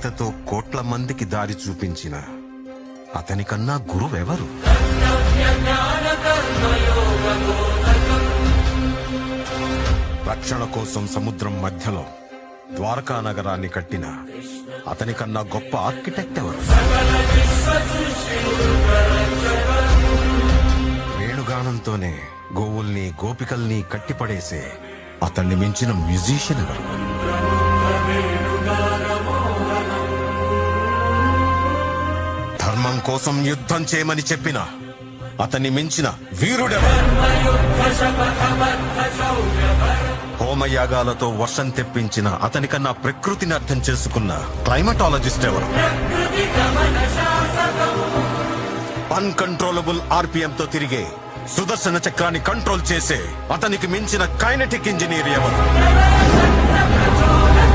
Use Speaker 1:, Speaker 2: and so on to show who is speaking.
Speaker 1: గీతతో కోట్ల మందికి దారి చూపించిన అతనికన్నా గురువెవరు? రక్షణ కోసం సముద్రం మధ్యలో ద్వారకా నగరాన్ని కట్టిన అతనికన్నా గొప్ప ఆర్కిటెక్ట్ ఎవరు? వేణుగానంతోనే గోవుల్ని గోపికల్ని కట్టిపడేసే అతన్ని మించిన మ్యూజిషియన్ ఎవరు? ధర్మం కోసం యుద్ధం చేయమని చెప్పిన అతన్ని మించిన వీరుడెవరు? హోమయాగాలతో వర్షం తెప్పించిన అతనికన్నా ప్రకృతిని అర్థం చేసుకున్న క్లైమటాలజిస్ట్ ఎవరు? అన్కంట్రోలబుల్ ఆర్పిఎం తో తిరిగే సుదర్శన చక్రాన్ని కంట్రోల్ చేసే అతనికి మించిన కైనెటిక్ ఇంజనీర్ ఎవరు?